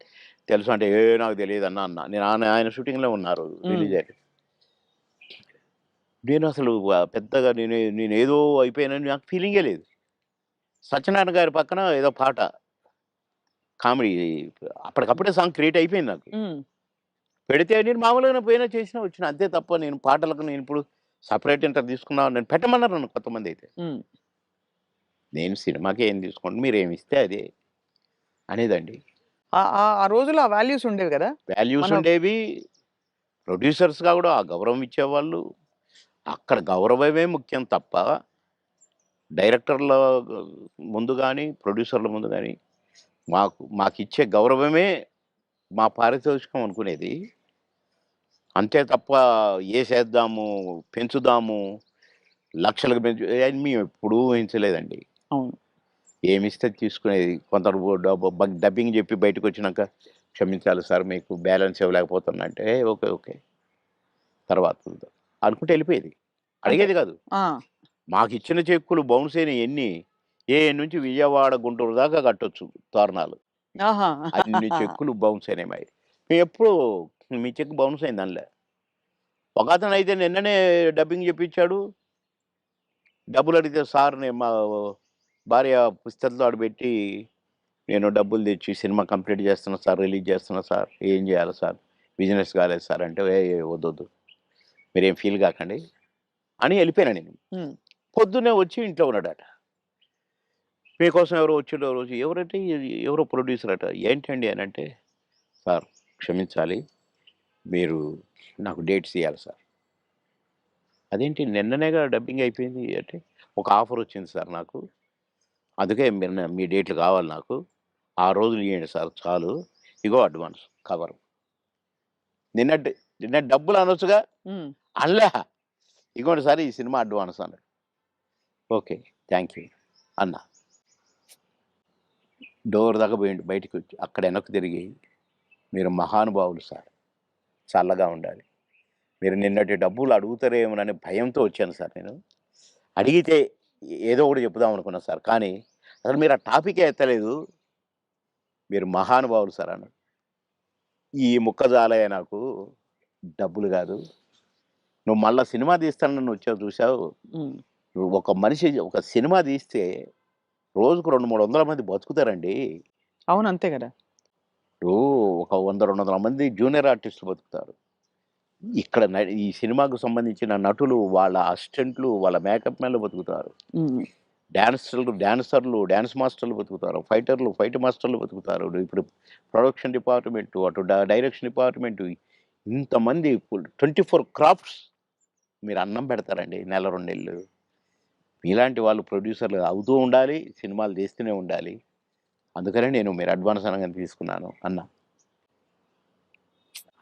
తెలుసా అంటే, నాకు తెలీదన్నా" అన్నా. నేను ఆయన షూటింగ్‌లో ఉన్నారు హ్మ్. రిలీజ్ అయ్యి. నేనసలు పెద్దగా నేనేదో అయిపోయానని నాకు ఫీలింగే లేదు. సత్యనారాయణ గారి పక్కన ఏదో పాట కామెడీ అప్పటికప్పుడే సాంగ్ క్రియేట్ అయిపోయింది నాకు. హ్మ్. పెడితే నేను మామూలుగానే పోయినా చేసినా వచ్చినా. అంతే తప్ప నేను పాటలకు నేనిప్పుడు సెపరేట్ ఇంత తీసుకున్నాను నేను పెట్టమన్నారు నన్ను కొంతమందైతే. హ్మ్. నేను సినిమాకి ఏం తీసుకోండి మీరేమిస్తే అదే అనేదండి. ఆ రోజుల్లో ఆ వాల్యూస్ ఉండేవి గదా! వాల్యూస్ మన ఉండేవి. ప్రొడ్యూసర్స్‌గా గూడా ఆ గౌరవం ఇచ్చేవాళ్ళు. అక్కడ గౌరవమే ముఖ్యం తప్ప డైరెక్టర్ల ముందు గాని, ప్రొడ్యూసర్ల ముందు గాని మాకిచ్చే గౌరవమే మా పారితోషికం అనుకునేది. అంతే తప్ప ఏసేద్దాము, పెంచుదాము, లక్షలకు పెంచు అని మేమెప్పుడూ ఊహించలేదండి. అవును. ఏమిస్తే తీసుకునేది. కొందరు డబ్బింగ్ జెప్పి బయటకొచ్చినాక, "క్షమించాలి సార్ మీకు బ్యాలెన్స్ ఇవ్వలేకపోతున్నా" అంటే, ఓకే. ఓకే. తర్వాత చూద్దాం అనుకుంటూ ఎళ్ళిపోయేది. అంతే. అడిగేది గాదు. ఆ! మాకిచ్చిన చెక్కులు బౌన్స్ అయినయి ఎన్ని, నుంచి విజయవాడ, గుంటూరు దాకా కట్టొచ్చు తోరణాలు. ఆహా! అన్ని చెక్కులు బౌన్స్ అయినాయి మాయి. మేమెప్పుడు మీ చెక్ బౌన్స్ అయిందనలే. ఒకతనైతే నిన్ననే డబ్బింగ్ జెప్పించాడు. డబ్బులడిగితే సార్ నేను మా భార్య పుస్తకం ఆడబెట్టి, నేను డబ్బులు తెచ్చి సినిమా కంప్లీట్ చేస్తున్నా సార్, రిలీజ్ చేస్తున్నా సార్. ఏం చేయాలి సార్? బిజినెస్ కాలేదు సార్ అంటే, వద్దొద్దు. మీరేం ఫీల్ కాకండి అని ఎళ్ళిపోయాను నేను. హ్మ్. పొద్దున్నే వచ్చి ఇంట్లో ఉన్నాడట. మీకోసం ఎవరో వచ్చిండ్రు ఓ రోజు. ఎవరంటే ఎవరో ప్రొడ్యూసర్ అట. ఏంటండి అనంటే, సార్ క్షమించాలి. మీరు నాకు డేట్స్ ఇయ్యాలి సార్. అదేంటి నిన్ననేగా డబ్బింగ్ అయిపోయింది అంటే, ఒక ఆఫర్ వచ్చింది సార్ నాకు. అందుకే మీ డేట్లు కావాలి నాకు. ఆ రోజులు ఇయ్యండి సార్ చాలు. ఇగో అడ్వాన్స్ కవరు. నిన్నటి నిన్న డబ్బులు అనొచ్చుగా? హ్మ్. అనలే. ఇగోండి సార్ ఈ సినిమా అడ్వాన్స్ అన్నాడు. ఓకే. థాంక్ యూ అన్నా. డోర్ దాకా పోయిండు బయటికొచ్చి. అక్కడ వెనక్కి తిరిగి, మీరు మహానుభావులు సార్. చల్లగా ఉండాలి. మీరు నిన్నటి డబ్బులు అడుగుతారేమోననే భయంతో వచ్చాను సార్ నేను. అడిగితే ఏదో ఒకటి చెప్పుదాం అనుకున్నా సార్. కానీ అసలు మీరు ఆ టాపికే ఎత్తలేదు. మీరు మహానుభావులు సార్ అన్నాడు. ఈ ముక్క చాలయ్య నాకు. డబ్బులు గాదు. నువ్వు మళ్ళా సినిమా తీస్తానని వచ్చావు చూసావు. హ్మ్. నువ్వు ఒక మనిషి ఒక సినిమా తీస్తే రోజుకు 200, 300 మంది బతుకుతారండి. అవును. అంతే గదా! ఇప్పుడు ఒక 100, 200 మంది జూనియర్ ఆర్టిస్టులు బతుకుతారు. ఇక్కడ ఈ సినిమాకు సంబంధించిన నటులు, వాళ్ళ అసిస్టెంట్లు, వాళ్ళ మేకప్ మ్యాన్‌లు బతుకుతారు. హ్మ్. డాన్సర్లు, డాన్స్ మాస్టర్లు బతుకుతారు. ఫైటర్లు, ఫైట్ మాస్టర్లు బతుకుతారు. ఇప్పుడు ప్రొడక్షన్ డిపార్ట్‌మెంటు, అటు డైరెక్షన్ డిపార్ట్‌మెంటు ఇంతమంది 24 క్రాఫ్ట్స్ మీరు అన్నం పెడతారండి నెల, 2 నెలలు. మీలాంటి వాళ్ళు ప్రొడ్యూసర్‌లు అవుతూ ఉండాలి. సినిమాలు తీస్తూనే ఉండాలి. అందుకనే నేను మీరు అడ్వాన్స్ అనంగానే తీసుకున్నాను అన్నా.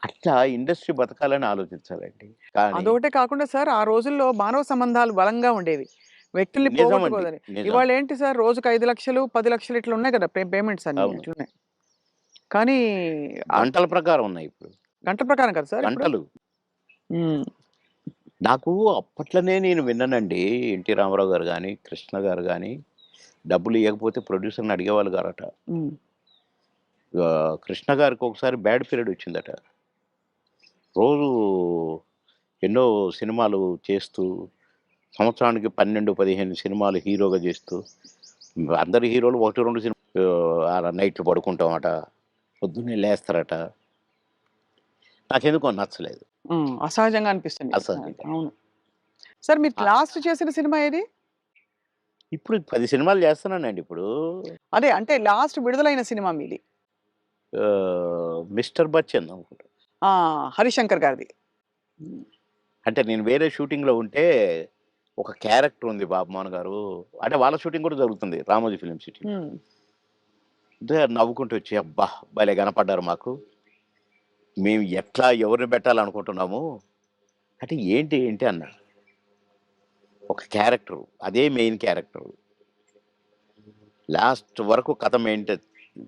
అట్లా ఇండస్ట్రీ బతకాలని ఆలోచించాలండి. కానీ అదొకటే కాకుండా సార్ ఆ రోజుల్లో మానవ సంబంధాలు బలంగా ఉండేవి. వ్యక్తుల్ని నిజమండి. పోగొట్టుకోదని. నిజం. ఇవాళ ఏంటి సార్ రోజుకి 5,00,000, 10,00,000 ఇట్లా ఉన్నాయి కదా! పేమెంట్స్ అన్నీ అవును. అట్లున్నాయి. కానీ ఆ గంటల ప్రకారం ఉన్నాయి ఇప్పుడు. గంటల ప్రకారం కదా సార్ ఇప్పుడు? గంటలు. హ్మ్. నాకు అప్పట్లోనే నేను విన్నానండి. 'ఎన్టీ రామారావు' గారు గాని, 'కృష్ణ' గారు గాని డబ్బులు ఇయ్యకపోతే ప్రొడ్యూసర్‌ని అడిగేవాళ్ళు గారట. హ్మ్. 'కృష్ణ' గారికి ఒకసారి బ్యాడ్ పీరియడ్ వచ్చిందట. రోజు ఎన్నో సినిమాలు చేస్తూ, సంవత్సరానికి 12, 15 సినిమాలు హీరోగా చేస్తూ, అందరు హీరోలు 1, 2 నైట్‌లు పడుకుంటామట. పొద్దున్నే లేస్తారట. నాకెందుకో నచ్చలేదు. హ్మ్. అసహజంగా అనిపిస్తుంది. అసహజంగా. అవును. సార్ మీరు ఆ! లాస్ట్ చేసిన సినిమా ఏది? ఇప్పుడు 10 సినిమాలు చేస్తున్నానండి ఇప్పుడు. అదే అంటే లాస్ట్ విడుదలైన సినిమా మీది. 'మిస్టర్ బచ్చన్' అనుకుంటా. ఆ! హరిశంకర్ గారిది. హ్మ్. అంటే నేను వేరే షూటింగ్‌లో ఉంటే, ఒక క్యారెక్టర్ ఉంది బాబుమోహన్ గారు. అంటే వాళ్ళ షూటింగ్ కూడా జరుగుతుంది. 'Ramoji film city'. హ్మ్. అంటే నవ్వుకుంటూ వచ్చి, "అబ్బా! భలే కనపడ్డారు మాకు. మేము ఎట్లా ఎవరిని పెట్టాలనుకుంటున్నాము." అంటే ఏంటి ఏంటి అన్నా. ఒక క్యారెక్టరు. అదే మెయిన్ క్యారెక్టరు. లాస్ట్ వరకు కథ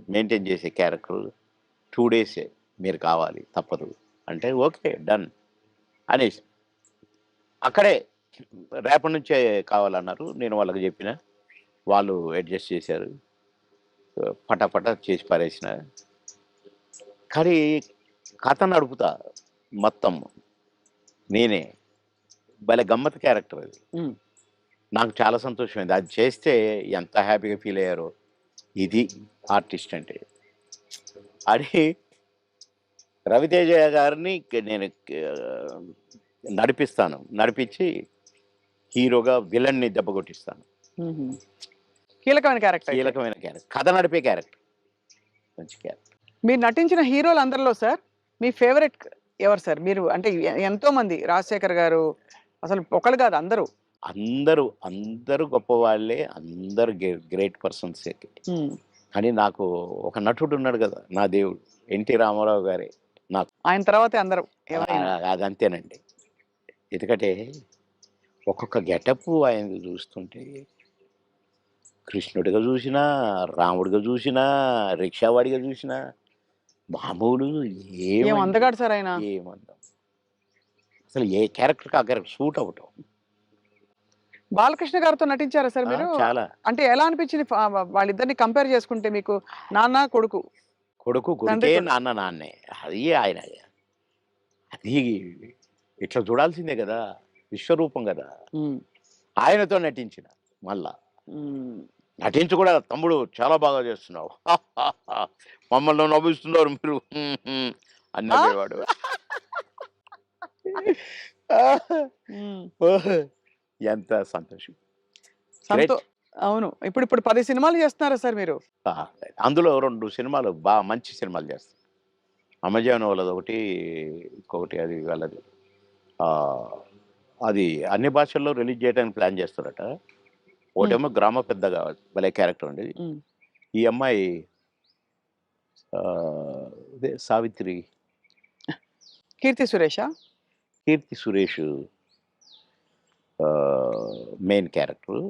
మెయింటైన్ చేసే క్యారెక్టరు. 2 డేసే మీరు కావాలి తప్పదు. అంటే ఓకే. డన్ అనేసి. అక్కడే రేపటి నుంచే కావాలన్నారు. నేను వాళ్ళకి చెప్పిన. వాళ్ళు అడ్జస్ట్ చేశారు. పటాపటా చేసి పారేసిన. కానీ కథ నడుపుతా మొత్తం నేనే. భలే గమ్మత్తు క్యారెక్టర్ అది. హ్మ్. నాకు చాలా సంతోషమైంది. అది చేస్తే ఎంత హ్యాపీగా ఫీల్ అయ్యారో. ఇది ఆర్టిస్ట్ అంటే. అని రవితేజ గారిని నేను నడిపిస్తాను. నడిపించి హీరోగా విలన్ని దెబ్బ కొట్టిస్తాను. హుహు. కీలకమైన క్యారెక్టర్ అయితే. కీలకమైన క్యారెక్టర్. కథ నడిపే క్యారెక్టర్. మంచి క్యారెక్టర్. మీరు నటించిన హీరోలందరిలో సార్ మీ ఫేవరెట్ ఎవరు సార్? మీరు అంటే ఎంతోమంది 'రాజశేఖర్' గారు అసలు ఒకళ్ళు కాదు అందరూ. అందరూ గొప్పవాళ్ళే. అందరూ గ్రేట్ పర్సన్సే. హ్మ్. కానీ నాకు ఒక నటుడున్నాడు గదా! నా దేవుడు. 'ఎన్టీ రామారావు' గారే నాకు. ఆయన తర్వాతే అందరూ ఎవరైనా. అదంతేనండి. ఎందుకంటే ఒక్కొక్క గెటప్పు ఆయనది చూస్తుంటే కృష్ణుడిగా చూసినా, రాముడిగా చూసినా, రిక్షావాడిగా చూసినా మామూలు ఏం ఏమండి అందగాడు సార్ ఆయన. ఏమందం. అసలు ఏ క్యారెక్టర్‌కి ఆ క్యారెక్టర్ సూట్ అవ్వటం. 'బాలకృష్ణ' గారితో నటించారా సార్ మీరు? చాలా. అంటే ఎలా అనిపించింది వాళ్ళిద్దరిని కంపేర్ చేసుకుంటే మీకు నాన్న, కొడుకు, కొడుకు తండ్రి కొడుకే, కొడుకు. నాన్న నాన్నే. అది ఆయన. అది ఇట్లా చూడాల్సిందే గదా! విశ్వరూపం గదా! హ్మ్. ఆయనతో నటించిన మళ్ళా. హ్మ్. నటించి కూడా తమ్ముడు చాలా బాగా చేస్తున్నావు. మమ్మల్ని నవ్విస్తున్నారు మీరు అని ఆ! నవ్వేవాడు. హ్మ్. ఓహ్! ఎంత సంతోషం. సంతో గ్రేట్. అవును. ఇప్పుడు 10 సినిమాలు చేస్తున్నారా సార్ మీరు? ఆ! అందులో 2 సినిమాలు మంచి సినిమాలు చేస్తా. అమెజాన్ వాళ్ళదొకటి, ఇంకొకటి అది వాళ్ళది. ఆహ్, అది అన్ని భాషల్లో రిలీజ్ చేయడానికి ప్లాన్ చేస్తారట. హ్మ్. ఒకటేమో గ్రామ పెద్దగా భలే క్యారెక్టర్ ఉండేది. హ్మ్. ఈ అమ్మాయి ఇదే 'సావిత్రి', 'కీర్తి సురేషా'? 'Keerthy Suresh' main character.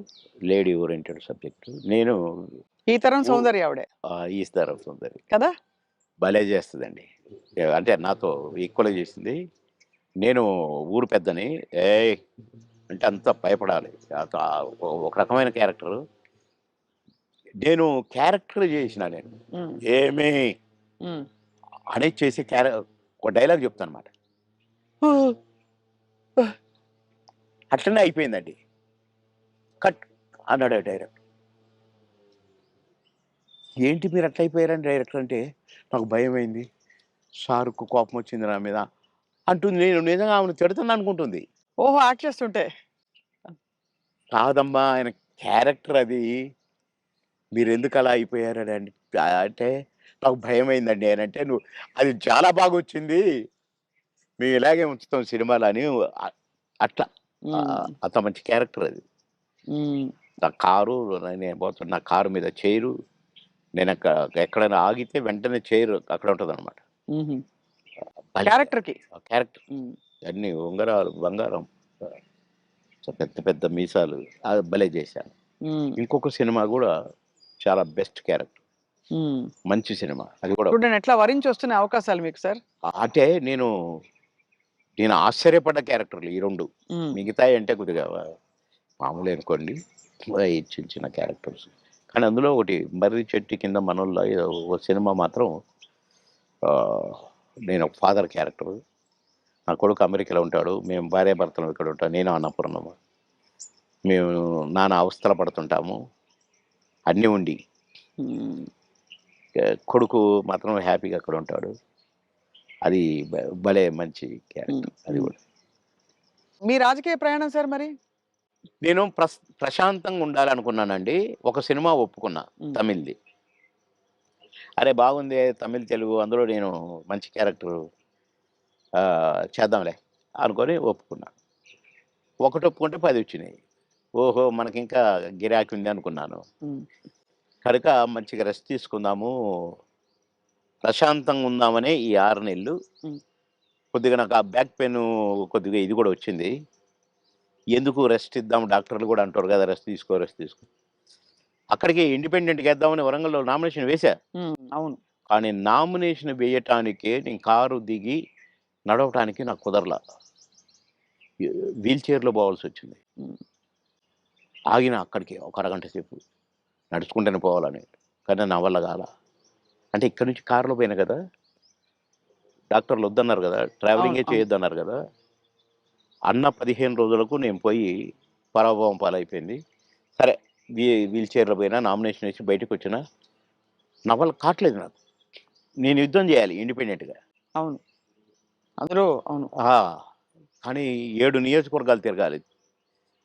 Lady oriented subject. నేను ఈ తరం ఊ సౌందర్య ఆవిడే. 'ఈస్‌దారం సుందరి' కదా! భలే చేస్తదండి. అంటే నాతో ఈక్వల్‌గా చేసింది. నేను ఊరు పెద్దని, "ఏయ్!" అంటే అంతా భయపడాలి. ఒక రకమైన క్యారెక్టరు. నేను క్యారెక్టర్ చేసిన నేను. హ్మ్. "ఏమి" హ్మ్. అనేది చేసే ఒక డైలాగ్ చెప్తానన్నమాట. అట్లనే అయిపోయిందండి. కట్ అన్నాడు డైరెక్టర్. "ఏంటి మీరు అట్లా అయిపోయారని" డైరెక్టర్ అంటే, నాకు భయమైంది. సార్‌కు కోపమొచ్చింది నా మీద అంటుంది. నేను నిజంగా ఆమెను తిడతాననుకుంటుంది. ఓహో! యాక్ట్ చేస్తుంటే. కాదమ్మా ఆయన క్యారెక్టర్ అది. మీరెందుకలా అయిపోయారని అంటే, నాకు భయమైందండి అనంటే, "నువ్వు అది చాలా బాగొచ్చింది. మేము ఇలాగే ఉంచుతాం సినిమాలో" అని అట్లా. హ్మ్. అంత మంచి క్యారెక్టర్ అది. హ్మ్. నా కారు నేను పోతున్న నా కారు మీద చైరు. ఎక్కడైనా ఆగితే వెంటనే చైర్ అక్కడ ఉంటదనమాట. హుహు. భలే క్యారెక్టర్‌కి. ఆ క్యారెక్టర్. హ్మ్. అన్నీ ఉంగరాలు, బంగారం. పెద్ద పెద్ద మీసాలు. అది భలే చేశాను. హ్మ్. ఇంకొక సినిమా గూడా చాలా బెస్ట్ క్యారెక్టర్. మంచి సినిమా అది కూడా. చూడండి ఎట్లా వరించి వస్తున్న అవకాశాలు మీకు సార్. అంటే నేను ఆశ్చర్యపడ్డ క్యారెక్టర్లు ఈ 2. మిగతాయి అంటే కొద్దిగా మామూలే అనుకోండి. ఈ చిన్న చిన్న క్యారెక్టర్స్. కానీ అందులో ఒకటి 'మర్రి చెట్టు కింద మనోళ్ళ' ఏదో ఒక సినిమా మాత్రం నేను ఒక ఫాదర్ క్యారెక్టరు. నా కొడుకు అమెరికాలో ఉంటాడు. మేము భార్యాభర్తలం ఇక్కడ ఉంటాం. నేను అన్నపూర్ణమ్మ. మేము నానా అవస్థలు పడుతుంటాము. అన్నీ ఉండి. కొడుకు మాత్రం హ్యాపీగా అక్కడ ఉంటాడు. అది భలే మంచి క్యారెక్టర్ అది కూడా. మీ రాజకీయ ప్రయాణం సార్ మరి? నేను ప్రశాంతంగా ఉండాలనుకున్నానండి. ఒక సినిమా ఒప్పుకున్నా తమిళ్‌ది. అరే బాగుందే తమిళ్, తెలుగు అందులో నేను మంచి క్యారెక్టరు చేద్దాంలే అనుకొని ఒప్పుకున్నా. ఒకటి ఒప్పుకుంటే 10 వచ్చినాయి. ఓహో! మనకింకా గిరాకీ ఉంది అనుకున్నాను. కనుక మంచిగా రెస్ట్ తీసుకుందాము, ప్రశాంతంగా ఉందామనే ఈ 6 నెలలు. కొద్దిగా నాకు ఆ బ్యాక్ పెయిన్ కొద్దిగా ఇది కూడా వచ్చింది. ఎందుకు రెస్ట్ ఇద్దాం డాక్టర్లు కూడా అంటారు కదా రెస్ట్ తీసుకో రెస్ట్ తీసుకో. అక్కడికి ఇండిపెండెంట్‌గా వేద్దామని వరంగల్‌లో నామినేషన్ వేశా. అవును. కానీ నామినేషన్ వేయటానికే నేను కారు దిగి నడవటానికి నాకు కుదరలా. వీల్ చైర్‌లో పోవాల్సొచ్చింది. ఆగిన అక్కడికి ఒక అరగంట సేపు. నడుచుకుంటూనే పోవాలని. కానీ నా వల్ల కాలా. అంటే ఇక్కడి నుంచి కారులో పోయినా కదా! డాక్టర్లు వద్దన్నారు కదా! ట్రావెలింగే చేయొద్దన్నారు కదా! అన్న 15 రోజులకు నేను పోయి పరాభవం పాలైపోయింది. సరే వీల్ చైర్‌లో పోయినా నామినేషన్ వేసి బయటకొచ్చినా నా వల్ల కాట్లేదు నాకు. నేను యుద్ధం చేయాలి ఇండిపెండెంట్‌గా. అవును. అందులో అవును. కానీ 7 నియోజకవర్గాలు తిరగాలి.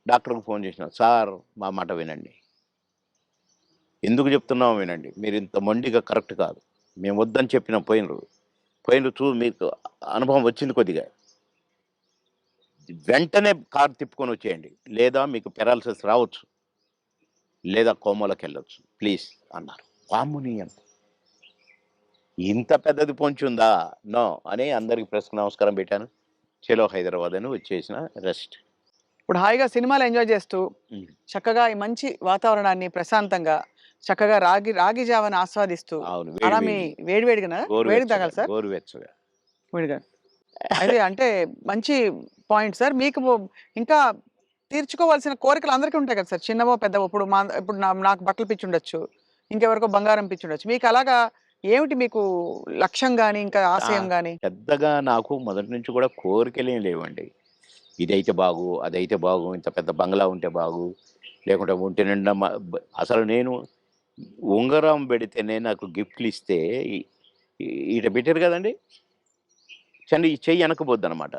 డాక్టర్‌కి ఫోన్ చేసిన, "సార్ మా మాట వినండి. ఎందుకు చెప్తున్నామో వినండి. మీరింత మొండిగా కరెక్ట్ కాదు. మేము వద్దని చెప్పినా పోయినరు. మీకు అనుభవం వచ్చింది కొద్దిగా. వెంటనే కారు తిప్పుకొని వచ్చేయండి. లేదా మీకు పెరాలిసిస్ రావచ్చు. లేదా కోమాలోకెళ్ళొచ్చు. ప్లీజ్" అన్నారు. వామ్మో! ఇంత పెద్దది పొంచుందా? నో అని అందరికి ప్రెస్‌కి నమస్కారం పెట్టాను. చలో హైదరాబాద్ అని వచ్చేసిన రెస్ట్. ఇప్పుడు హాయిగా సినిమాలు ఎంజాయ్ చేస్తూ చక్కగా ఈ మంచి వాతావరణాన్ని ప్రశాంతంగా చక్కగా రాగి జావని ఆస్వాదిస్తూ అవును. అలా మీ వేడివేడిగా వేడి తాగాలి సార్. గోరువెచ్చగా. వేడిగా అయితే అంటే మంచి పాయింట్ సార్. మీకు ఇంకా తీర్చుకోవాల్సిన కోరికలు అందరికీ ఉంటాయి కదా సార్. చిన్నవో పెద్దవో ఇప్పుడు నాకు బట్టలు పిచ్చి ఉండొచ్చు. ఇంకెవరికో బంగారం పిచ్చి ఉండొచ్చు. మీకు అలాగా ఏమిటి మీకు లక్ష్యం గాని ఇంకా ఆశయం గాని? పెద్దగా నాకు మొదటి నుంచి కూడా కోరికలేం లేవండి. ఇదైతే బాగు, అదైతే బాగు, ఇంత పెద్ద బంగ్లా ఉంటే బాగు, లేకుంటే ఒంటి నిండా అసలు నేను ఉంగరం పెడితేనే నాకు గిఫ్ట్లు ఇస్తే ఈట పెట్టారు కదండి ఈ చెయ్యి వెనకపోద్దనమాట.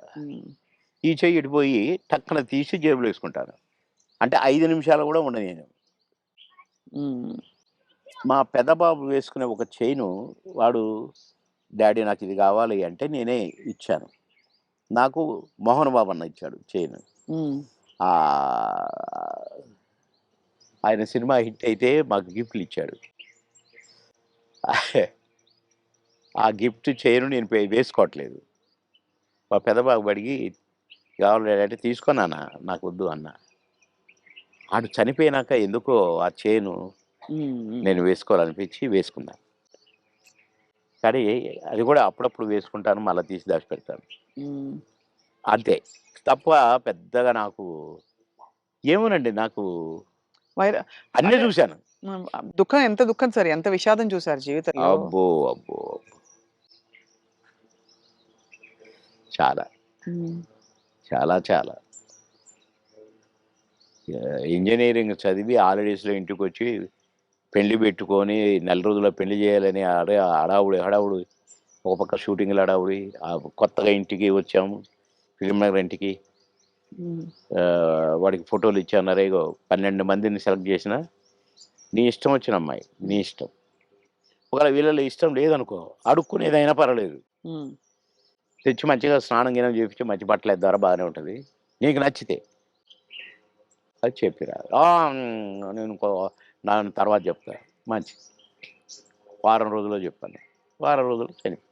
ఈ చెయ్యి ఇటుపోయి టక్కన తీసి జేబులో వేసుకుంటాను. అంటే 5 నిమిషాలు కూడా ఉండను నేను. మా పెద్ద బాబు వేసుకునే ఒక చైను వాడు, డాడీ నాకు ఇది కావాలి అంటే నేనే ఇచ్చాను. నాకు మోహన్ బాబు అన్న ఇచ్చాడు చైన్. ఆయన సినిమా హిట్ అయితే మాకు గిఫ్ట్లు ఇచ్చాడు. ఆ గిఫ్ట్ చైన్ నేను వేసుకోవట్లేదు. మా పెద్ద బాబు అడిగి కావాలి అంటే తీసుకున్నానా, నాకు వద్దు అన్న. ఆడు చనిపోయినాక ఎందుకో ఆ చైను నేను వేసుకోవాలనిపించి వేసుకున్నా. కానీ అది కూడా అప్పుడప్పుడు వేసుకుంటాను, మళ్ళీ తీసి దాచిపెడతాను. అంతే తప్ప పెద్దగా నాకు ఏమోనండి. నాకు అన్నీ చూశాను. దుఃఖం ఎంత దుఃఖం సార్, ఎంత విషాదం చూసారు జీవితంలో. అబ్బో అబ్బో చాలా చాలా చాలా ఇంజనీరింగ్ చదివి హాలిడేస్లో ఇంటికి వచ్చి పెళ్లి పెట్టుకొని నెల రోజుల్లో పెళ్లి చేయాలని హడావుడి ఒక పక్క షూటింగ్లు హడావుడి. కొత్తగా ఇంటికి వచ్చాము ఫిలిం నగర్ ఇంటికి. వాడికి ఫోటోలు ఇచ్చాను. ఇగో 12 మందిని సెలెక్ట్ చేసిన, నీ ఇష్టం వచ్చిన అమ్మాయి నీ ఇష్టం. ఒకవేళ వీళ్ళలో ఇష్టం లేదనుకో అడుక్కునేదైనా పర్వాలేదు, తెచ్చి మంచిగా స్నానం గినం చేపించి మంచి బట్టలు వేద్దారా బాగానే ఉంటుంది, నీకు నచ్చితే అది చెప్పిరా. నేను నా తర్వాత చెప్తా. మంచి వారం రోజుల్లో చెప్పాను. వారం రోజులు చనిపోయి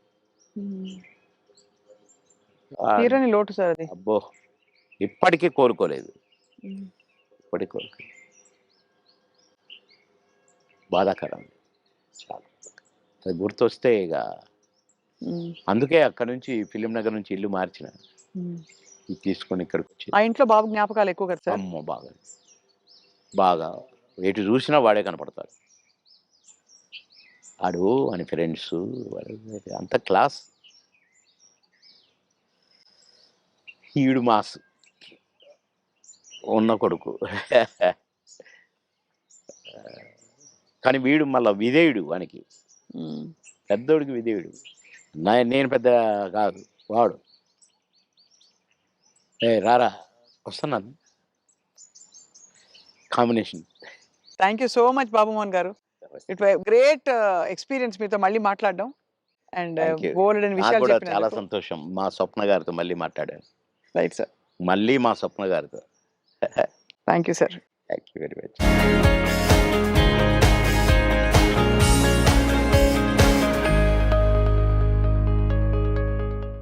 తీరని లోటు సార్ అది. అబ్బో ఇప్పటికీ కోరుకోలేదు. ఇప్పటికీ కోరుకోలేదు. బాధాకరం. చాలా. అది గుర్తొస్తే ఇక అందుకే అక్కడ నుంచి ఫిలిం నగర్ నుంచి ఇల్లు మార్చిన. ఇది తీసుకొని ఇక్కడికి వచ్చి ఆ ఇంట్లో బాబు జ్ఞాపకాలు ఎక్కువ కదా సార్? అమ్మో బాగా బాగా ఎటు చూసినా వాడే కనపడతాడు. వాడు అని ఫ్రెండ్స్ అంత క్లాస్. ఈడు మాస్ ఉన్న కొడుకు. కానీ వీడు మళ్ళా విధేయుడు వానికి, పెద్దోడికి విధేయుడు. నేను పెద్ద కాదు వాడు. రారా వస్తున్నాను combination. Thank you so much Babu Mohan garu. It great experience మీతో మళ్ళీ మాట్లాడడం. And Thank you. బోల్డ్ అని నాకు విషయాలు కూడా చాలా చెప్పినందుకు. సంతోషం. మా స్వప్న గారితో మళ్ళీ మాట్లాడాను. Right sir. మళ్ళీ మా స్వప్న గారితో. Thank you sir. Thank you very much.